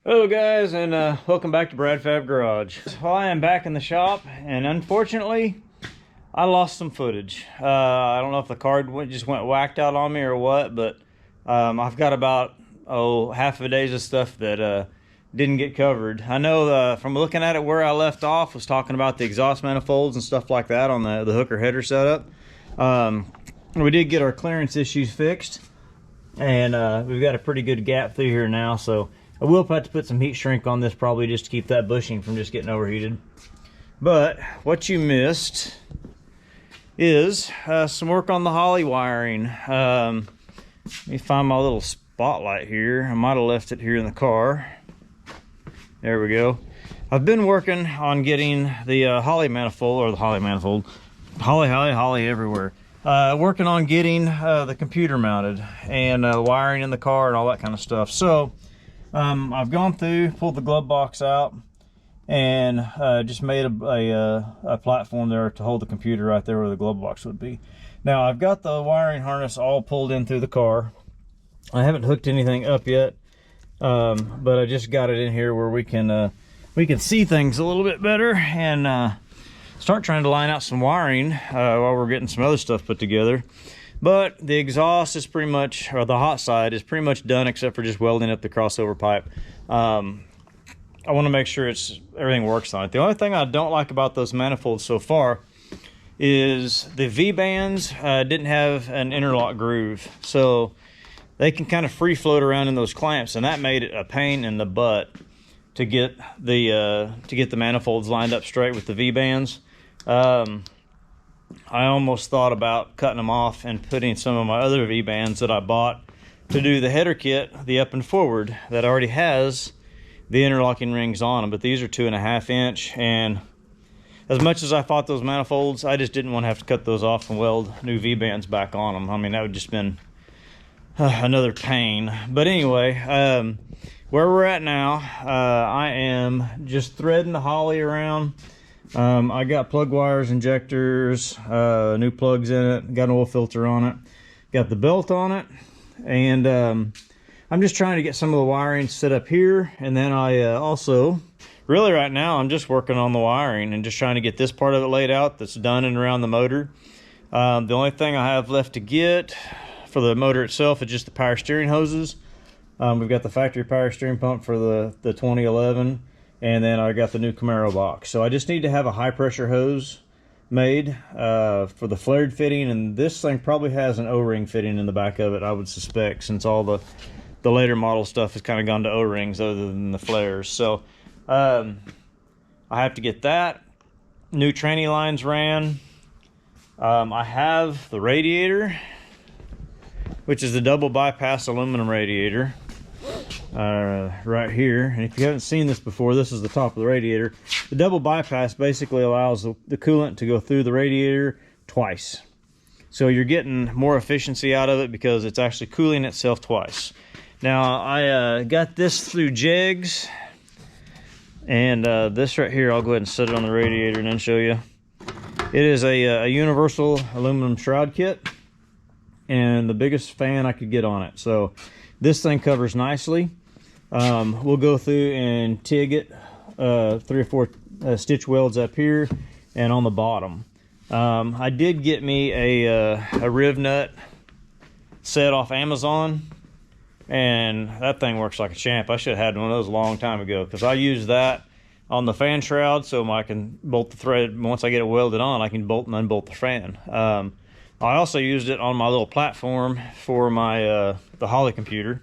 Hello guys, and welcome back to Brad Fab Garage. Well, I am back in the shop, and unfortunately I lost some footage. I don't know if the card just went whacked out on me or what, but I've got about half a day's of stuff that didn't get covered. I know from looking at it where I left off was talking about the exhaust manifolds and stuff like that on the hooker header setup. We did get our clearance issues fixed, and we've got a pretty good gap through here now, so I will have to put some heat shrink on this probably just to keep that bushing from just getting overheated. But what you missed is some work on the Holley wiring. Let me find my little spotlight here. I might have left it here in the car. There we go. I've been working on getting the Holley manifold, or the Holley manifold, Holley everywhere. Working on getting the computer mounted and wiring in the car and all that kind of stuff. So I've gone through, pulled the glove box out, and just made a platform there to hold the computer right there where the glove box would be. Now I've got the wiring harness all pulled in through the car. I haven't hooked anything up yet, but I just got it in here where we can see things a little bit better and start trying to line out some wiring while we're getting some other stuff put together. But the exhaust is pretty much, or the hot side is pretty much done except for just welding up the crossover pipe. I want to make sure everything works on it. The only thing I don't like about those manifolds so far is the V-bands didn't have an interlock groove. So they can kind of free float around in those clamps, and that made it a pain in the butt to get the manifolds lined up straight with the V-bands. I almost thought about cutting them off and putting some of my other V-bands that I bought to do the header kit, the up and forward, that already has the interlocking rings on them. But these are 2.5 inch, and as much as I fought those manifolds, I just didn't want to have to cut those off and weld new V-bands back on them. I mean, that would just been another pain. But anyway, where we're at now, I am just threading the Holley around. I got plug wires, injectors, new plugs in it, got an oil filter on it, got the belt on it, and I'm just trying to get some of the wiring set up here. And then I also, really right now, I'm just working on the wiring and just trying to get this part of it laid out that's done and around the motor. The only thing I have left to get for the motor itself is just the power steering hoses. We've got the factory power steering pump for the 2011. And then I got the new Camaro box. So I just need to have a high pressure hose made for the flared fitting. And this thing probably has an O-ring fitting in the back of it, I would suspect, since all the later model stuff has kind of gone to O-rings other than the flares. So I have to get that. New tranny lines ran. I have the radiator, which is the double bypass aluminum radiator. Right here, and if you haven't seen this before, this is the top of the radiator. The double bypass basically allows the coolant to go through the radiator twice, so you're getting more efficiency out of it because it's actually cooling itself twice. Now I got this through Jegs, and this right here, I'll go ahead and set it on the radiator and then show you. It is a universal aluminum shroud kit, and the biggest fan I could get on it. So this thing covers nicely. We'll go through and TIG it, 3 or 4 stitch welds up here and on the bottom. I did get me a riv nut set off Amazon, and that thing works like a champ. I should have had one of those a long time ago, because I use that on the fan shroud so I can bolt the thread. Once I get it welded on, I can bolt and unbolt the fan. I also used it on my little platform for my the Holley computer,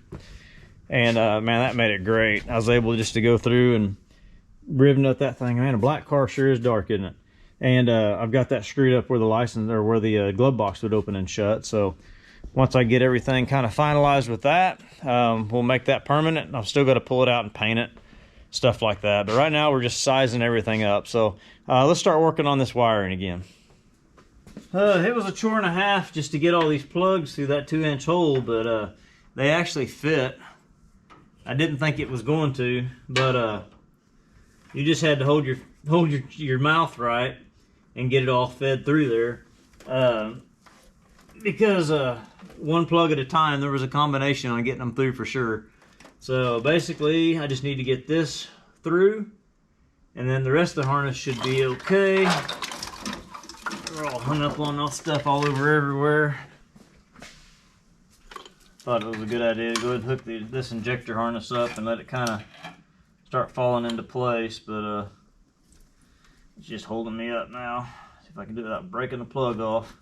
and man, that made it great. I was able just to go through and riv nut that thing. Man, a black car sure is dark, isn't it? And I've got that screwed up where the license, or where the glove box would open and shut. So once I get everything kind of finalized with that, we'll make that permanent. I've still got to pull it out and paint it, stuff like that. But right now we're just sizing everything up. So let's start working on this wiring again. It was a chore and a half just to get all these plugs through that 2-inch hole, but they actually fit. I didn't think it was going to, but you just had to hold your mouth right and get it all fed through there. Because one plug at a time, there was a combination on getting them through for sure. So basically, I just need to get this through, and then the rest of the harness should be okay. We're all hung up on all stuff all over everywhere. Thought it was a good idea to go ahead and hook this injector harness up and let it kind of start falling into place, but it's just holding me up now. See if I can do it without breaking the plug off.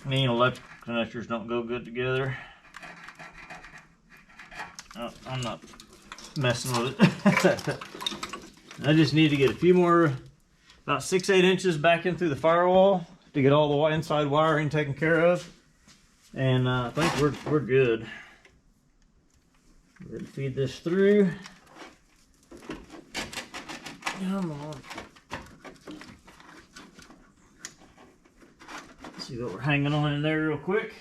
Me and electrical connectors don't go good together. Oh, I'm not messing with it. I just need to get a few more, about 6-8 inches back in through the firewall to get all the inside wiring taken care of. And I think we're good. We're gonna feed this through. Come on. See what we're hanging on in there real quick.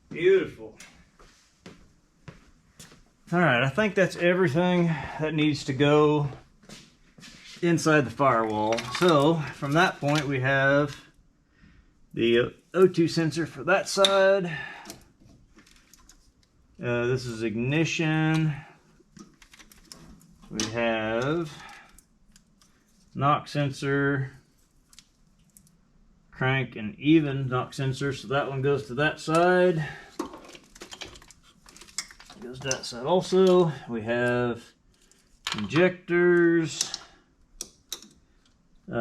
Beautiful. All right, I think that's everything that needs to go inside the firewall. So from that point, we have the O2 sensor for that side. This is ignition. We have knock sensor, crank and even knock sensor, so that one goes to that side. Goes to that side also. We have injectors, we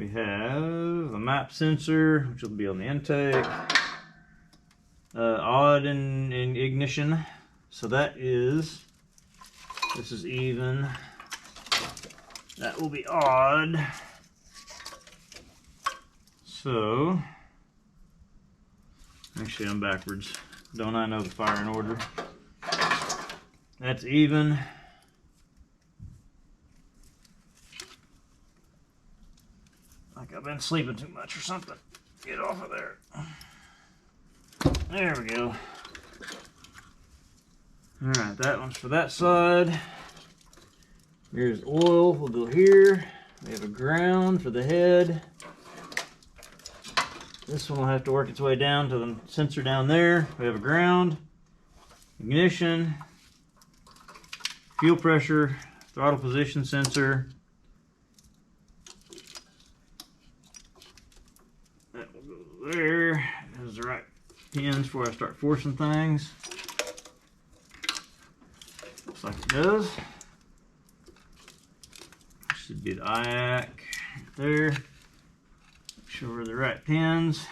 have a map sensor, which will be on the intake, odd in ignition, so that is, this is even, that will be odd. So, actually I'm backwards. Don't I know the firing order? That's even. Like I've been sleeping too much or something. Get off of there. There we go. Alright, that one's for that side. Here's oil, we'll go here. We have a ground for the head. This one will have to work its way down to the sensor down there. We have a ground, ignition, fuel pressure, throttle position sensor. That will go there. Those are the right pins before I start forcing things. Looks like it does. Should be the IAC right there. Make sure we're the right pins.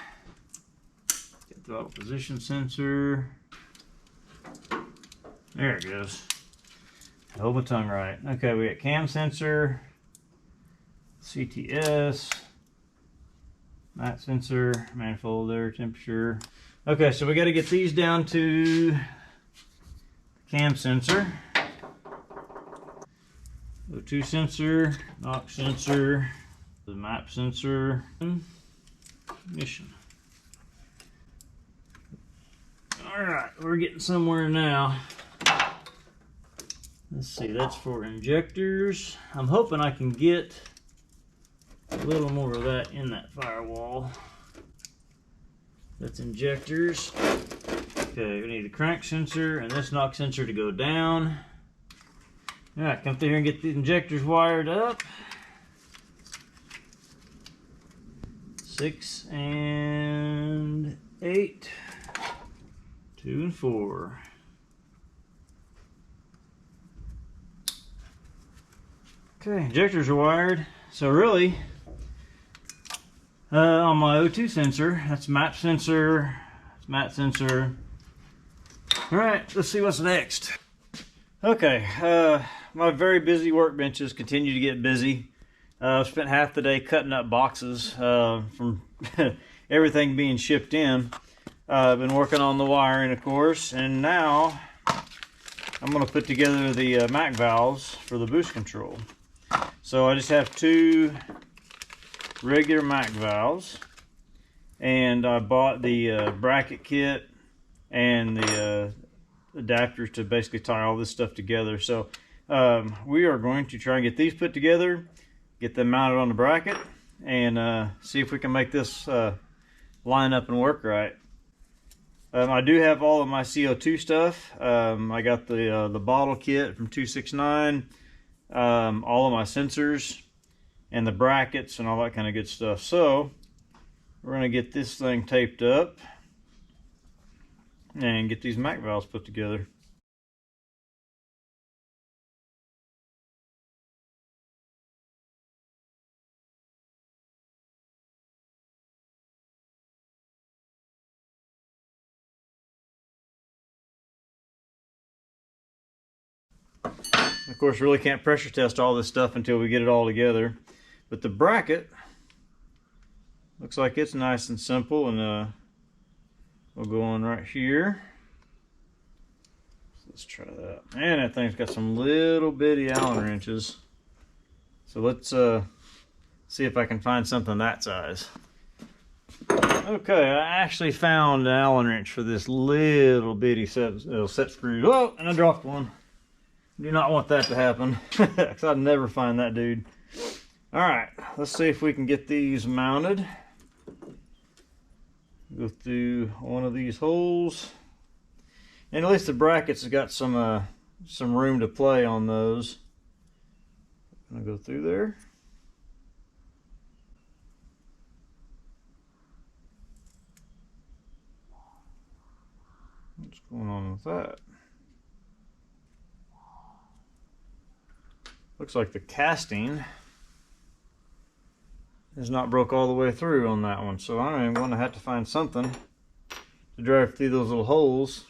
Get throttle position sensor. There it goes. Hold my tongue right. Okay, we got cam sensor, CTS, mat sensor, manifold air temperature. Okay, so we got to get these down to the cam sensor. O2 sensor, knock sensor, the map sensor, ignition. Alright, we're getting somewhere now. Let's see, that's for injectors. I'm hoping I can get a little more of that in that firewall. That's injectors. Okay, we need the crank sensor and this knock sensor to go down. Alright, come through here and get the injectors wired up. 6 and 8, 2 and 4. Okay, injectors are wired. So really, on my O2 sensor, that's map sensor, that's mat sensor. Alright, let's see what's next. Okay, my very busy workbenches continue to get busy. I've spent half the day cutting up boxes from everything being shipped in. I've been working on the wiring, of course, and now I'm going to put together the MAC valves for the boost control. So I just have 2 regular MAC valves, and I bought the bracket kit and the adapters to basically tie all this stuff together. So we are going to try and get these put together. get them mounted on the bracket, and see if we can make this line up and work right. I do have all of my CO2 stuff. I got the bottle kit from 269, all of my sensors, and the brackets and all that kind of good stuff. So we're going to get this thing taped up and get these Mac valves put together. Of course, really can't pressure test all this stuff until we get it all together. But the bracket looks like it's nice and simple, and we'll go on right here. So let's try that. Man, that thing's got some little bitty Allen wrenches. So let's see if I can find something that size. Okay, I actually found an Allen wrench for this little bitty set screw. Oh, and I dropped one. Do not want that to happen, because I'd never find that dude. Alright, let's see if we can get these mounted. Go through one of these holes. And at least the brackets have got some room to play on those. I'm gonna go through there. What's going on with that? Looks like the casting is not broke all the way through on that one, so I'm going to have to find something to drive through those little holes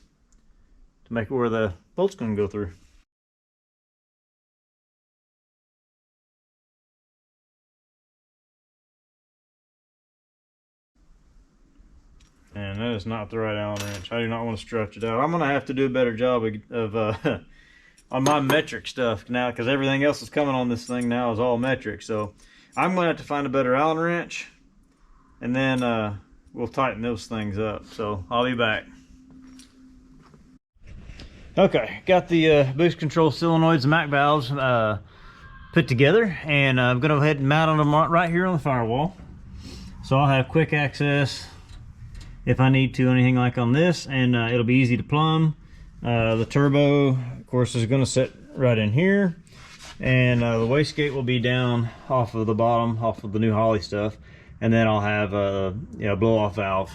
to make it where the bolt's going to go through. And that is not the right Allen wrench. I do not want to stretch it out. I'm going to have to do a better job of on my metric stuff now, because everything else is coming on this thing now is all metric. So I'm going to have to find a better Allen wrench, and then we'll tighten those things up. So I'll be back. Okay, got the boost control solenoids and Mac valves put together, and I'm going to go ahead and mount them right here on the firewall. So I'll have quick access if I need to, anything like on this, and it'll be easy to plumb. The turbo, of course, is going to sit right in here, and the wastegate will be down off of the bottom, off of the new Holley stuff, and then I'll have a blow-off valve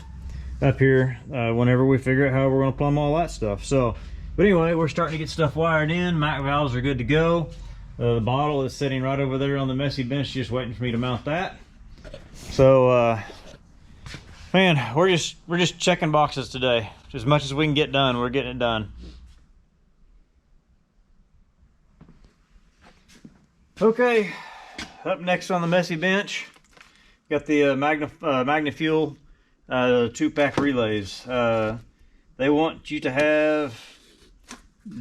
up here whenever we figure out how we're going to plumb all that stuff. So, but anyway, we're starting to get stuff wired in. Mac valves are good to go. The bottle is sitting right over there on the messy bench, just waiting for me to mount that. So, man, we're just checking boxes today. As much as we can get done, we're getting it done. Okay, up next on the messy bench, got the MagnaFuel 2-pack relays. They want you to have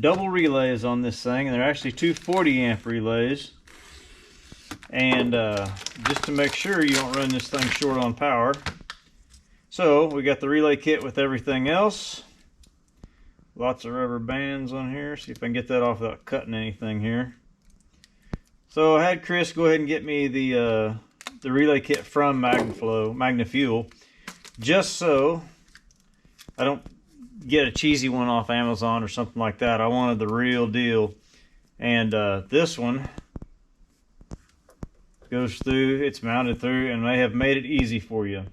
double relays on this thing, and they're actually 240 amp relays. And just to make sure you don't run this thing short on power. So we got the relay kit with everything else. Lots of rubber bands on here. See if I can get that off without cutting anything here. So I had Chris go ahead and get me the relay kit from MagnaFuel, just so I don't get a cheesy one off Amazon or something like that. I wanted the real deal. And this one goes through, it's mounted through, and they have made it easy for you.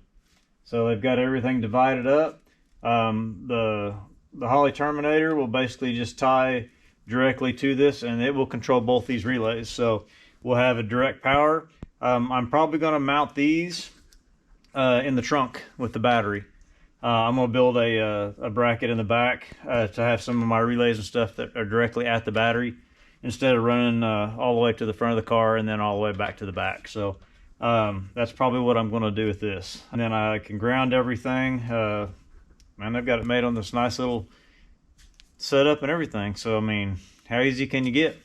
So they've got everything divided up. The Holley Terminator will basically just tie directly to this, and it will control both these relays. So we'll have a direct power. I'm probably going to mount these in the trunk with the battery. I'm going to build a bracket in the back to have some of my relays and stuff that are directly at the battery, instead of running all the way to the front of the car and then all the way back to the back. So that's probably what I'm going to do with this. And then I can ground everything. Man, they've got it made on this nice little setup and everything. So, I mean, how easy can you get?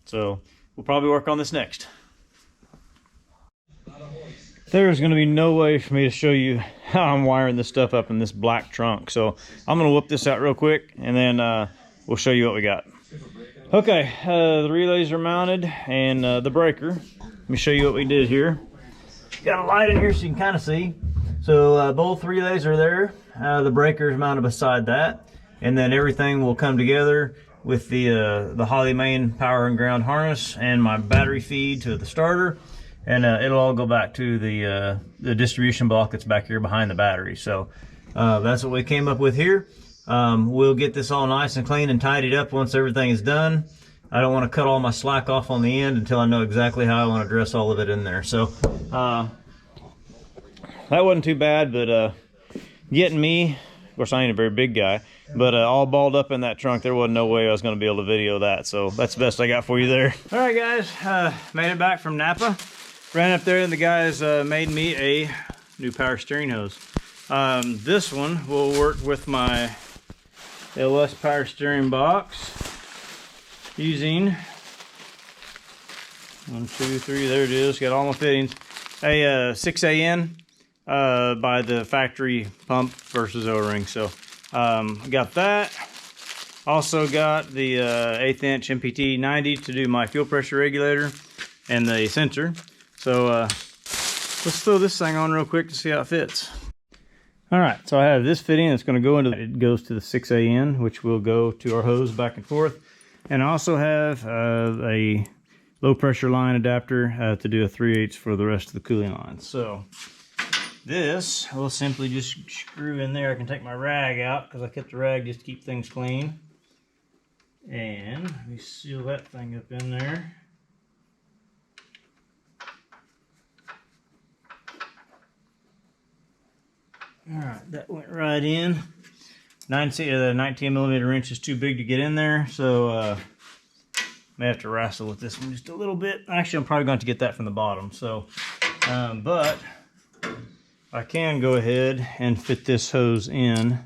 So we'll probably work on this next. There's going to be no way for me to show you how I'm wiring this stuff up in this black trunk. So I'm going to whip this out real quick, and then we'll show you what we got. Okay, the relays are mounted, and the breaker. me show you what we did here. Got a light in here so you can kind of see. So both relays are there. The breaker is mounted beside that, and then everything will come together with the Holley main power and ground harness and my battery feed to the starter, and it'll all go back to the distribution block that's back here behind the battery. So that's what we came up with here. We'll get this all nice and clean and tidied up once everything is done. I don't want to cut all my slack off on the end until I know exactly how I want to dress all of it in there. So that wasn't too bad, but getting me, of course I ain't a very big guy, but all balled up in that trunk, there wasn't no way I was going to be able to video that. So that's the best I got for you there. All right, guys, made it back from Napa. Ran up there and the guys made me a new power steering hose. This one will work with my LS power steering box using 1, 2, 3, there it is, got all my fittings. A 6AN by the factory pump versus O-ring. So got that. Also got the 1/8 inch MPT 90 to do my fuel pressure regulator and the sensor. So let's throw this thing on real quick to see how it fits. All right, so I have this fitting that's going to go into, it goes to the 6AN, which will go to our hose back and forth. And I also have a low pressure line adapter to do a 3/8 for the rest of the cooling lines. So this will simply just screw in there. I can take my rag out because I kept the rag just to keep things clean. And we seal that thing up in there. Alright, that went right in. 19 millimeter wrench is too big to get in there, so may have to wrestle with this one just a little bit. Actually, I'm probably going to get that from the bottom. So, but I can go ahead and fit this hose in.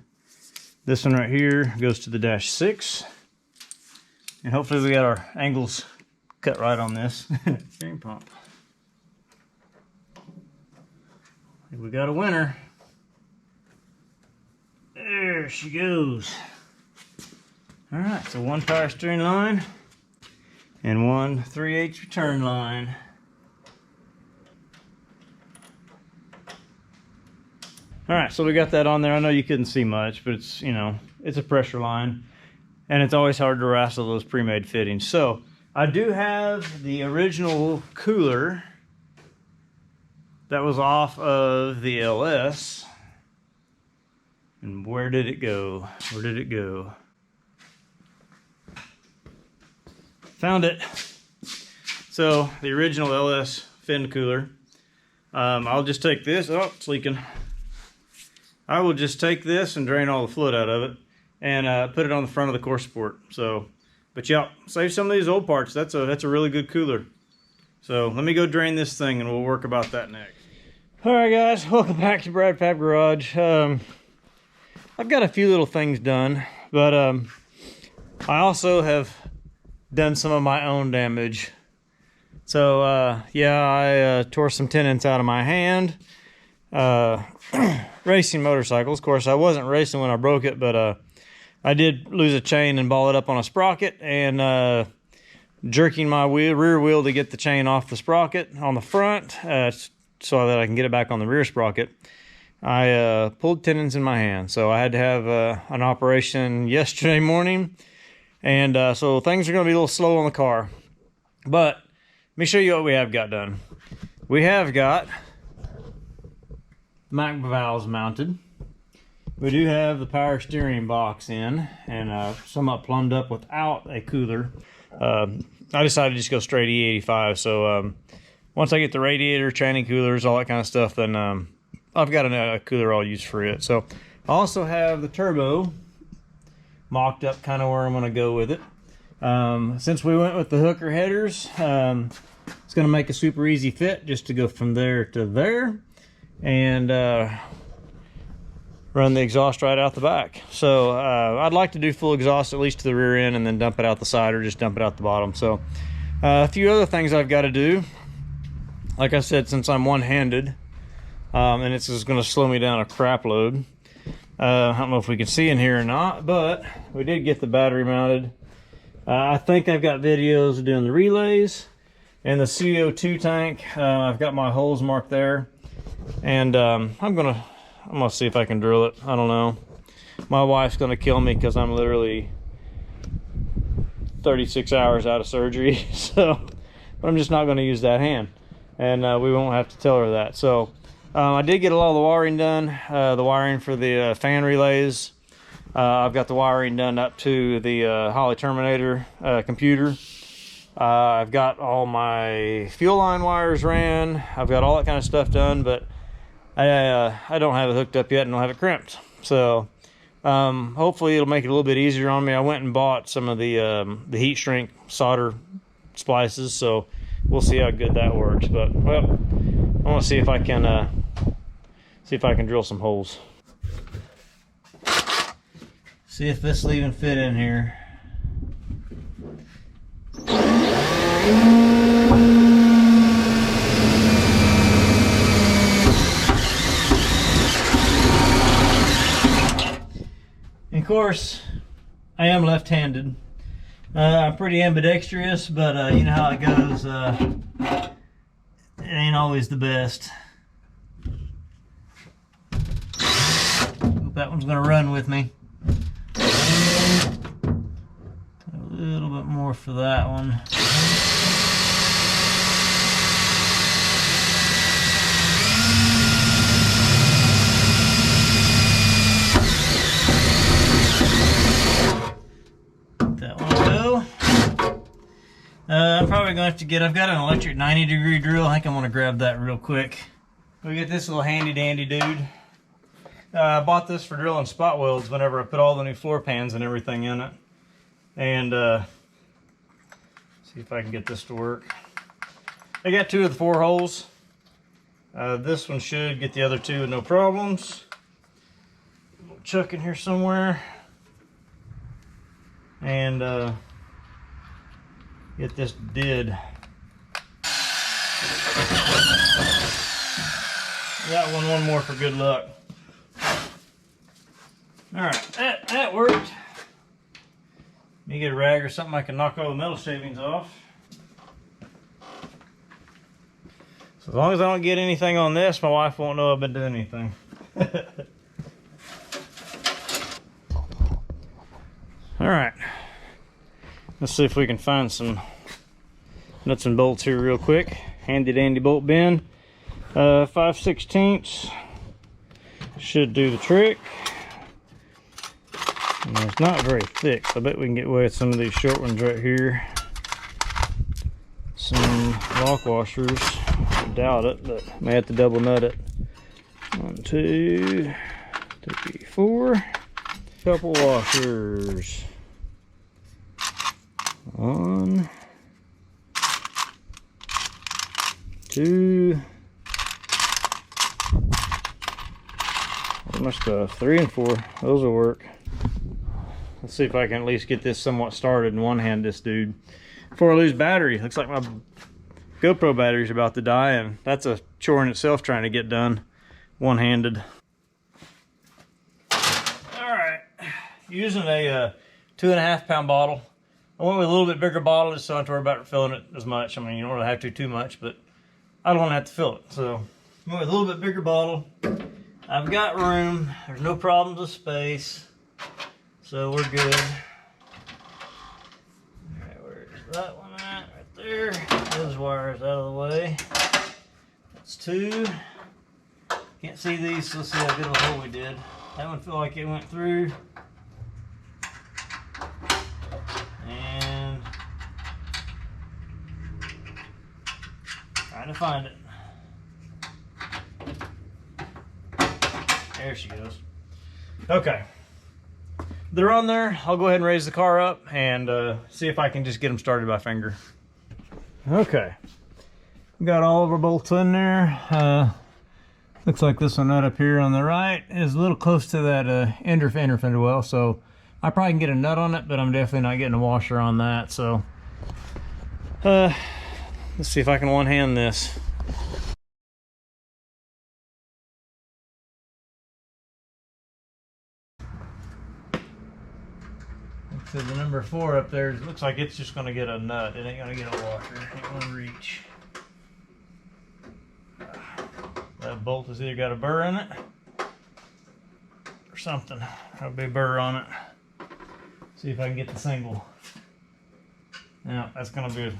This one right here goes to the -6, and hopefully we got our angles cut right on this steering pump. I think we got a winner. There she goes. All right, so one power steering line and one 3/8 return line. All right, so we got that on there. I know you couldn't see much, but it's, you know, it's a pressure line, and it's always hard to wrestle those pre-made fittings. So I do have the original cooler that was off of the LS. And where did it go? Where did it go? Found it. So the original LS fin cooler. I'll just take this. Oh, it's leaking. I will just take this and drain all the fluid out of it and put it on the front of the core support. So, but yeah, save some of these old parts. That's a really good cooler. So let me go drain this thing and we'll work about that next. All right, guys, welcome back to Brad Fab Garage. I've got a few little things done, but I also have done some of my own damage. So yeah, I tore some tendons out of my hand. Racing motorcycles. Of course, I wasn't racing when I broke it, but I did lose a chain and ball it up on a sprocket, and jerking my rear wheel to get the chain off the sprocket on the front so that I can get it back on the rear sprocket. I pulled tendons in my hand, so I had to have an operation yesterday morning, and so things are going to be a little slow on the car. But let me show you what we have got done. We have got MAC valves mounted. We do have the power steering box in, and somewhat plumbed up without a cooler. I decided to just go straight E85, so once I get the radiator, training coolers, all that kind of stuff, then I've got a cooler I'll use for it. So I also have the turbo mocked up kind of where I'm going to go with it. Since we went with the hooker headers, it's going to make a super easy fit just to go from there to there and run the exhaust right out the back. So I'd like to do full exhaust at least to the rear end and then dump it out the side or just dump it out the bottom. So a few other things I've got to do. Like I said, since I'm one-handed, and it's just going to slow me down a crap load. I don't know if we can see in here or not, but we did get the battery mounted. I think I've got videos of doing the relays. And the CO2 tank, I've got my holes marked there. And I'm gonna see if I can drill it. I don't know. My wife's gonna kill me because I'm literally 36 hours out of surgery. So, but I'm just not gonna use that hand. And we won't have to tell her that. So I did get a lot of the wiring done. The wiring for the fan relays. I've got the wiring done up to the Holley Terminator computer. I've got all my fuel line wires ran. I've got all that kind of stuff done, but I don't have it hooked up yet and don't have it crimped. So hopefully it'll make it a little bit easier on me. I went and bought some of the heat shrink solder splices, so we'll see how good that works. But well, I want to see if I can drill some holes. See if this will even fit in here. And of course, I am left-handed. I'm pretty ambidextrous, but you know how it goes. It ain't always the best. Hope that one's gonna run with me. A little bit more for that one. That one will go. I'm probably going to I've got an electric 90-degree drill. I think I'm going to grab that real quick. We get this little handy dandy dude. I bought this for drilling spot welds whenever I put all the new floor pans and everything in it. And see if I can get this to work. I got 2 of the 4 holes. This one should get the other 2 with no problems. A little chuck in here somewhere. And get this did. Got one more for good luck. All right, that worked. Let me get a rag or something I can knock all the metal shavings off. So as long as I don't get anything on this, my wife won't know I've been doing anything. All right, let's see if we can find some nuts and bolts here real quick. Handy dandy bolt bend. 5/16 should do the trick. And it's not very thick, so I bet we can get away with some of these short ones right here. Some lock washers. I doubt it, but may have to double nut it. 1, 2, 3, 4. Couple washers. 1, 2. What much stuff? 3 and 4. Those will work. Let's see if I can at least get this somewhat started and one-hand this dude before I lose battery. Looks like my GoPro battery's about to die, and that's a chore in itself trying to get done one-handed. Alright, using a 2.5 pound bottle. I went with a little bit bigger bottle just so I don't have to worry about refilling it as much. I mean, you don't really have to too much, but I don't want to have to fill it. So I went with a little bit bigger bottle. I've got room. There's no problems with space. So we're good. Alright, where's that one at? Right there. Those wires out of the way. That's 2. Can't see these, so let's see how good of a hole we did. That one felt like it went through. And trying to find it. There she goes. Okay. They're on there. I'll go ahead and raise the car up and see if I can just get them started by finger. Okay. Got all of our bolts in there. Looks like this one right up here on the right is a little close to that ender fender well, so I probably can get a nut on it, but I'm definitely not getting a washer on that. So let's see if I can one-hand this. So the number 4 up there looks like it's just going to get a nut. It ain't going to get a washer. It ain't going to reach. That bolt has either got a burr in it or something. There'll be a burr on it. See if I can get the single. Now that's going to be.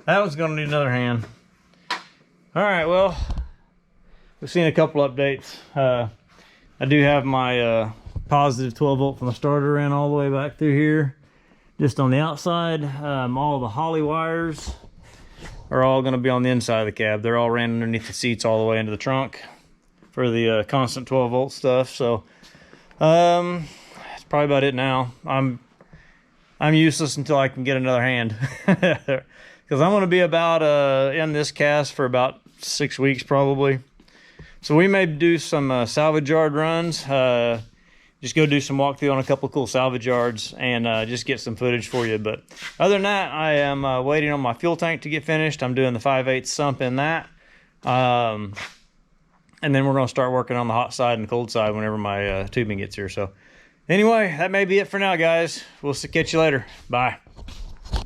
That one's going to need another hand. All right. Well, we've seen a couple updates. I do have my positive 12 volt from the starter in all the way back through here, just on the outside. All the Holley wires are all going to be on the inside of the cab. They're all ran underneath the seats all the way into the trunk for the constant 12 volt stuff. So that's probably about it now. I'm useless until I can get another hand, because I'm going to be about in this cast for about 6 weeks probably. So we may do some salvage yard runs. Just go do some walkthrough on a couple of cool salvage yards and just get some footage for you. But other than that, I am waiting on my fuel tank to get finished. I'm doing the 5/8 sump in that. And then we're going to start working on the hot side and the cold side whenever my tubing gets here. So anyway, that may be it for now, guys. We'll catch you later. Bye.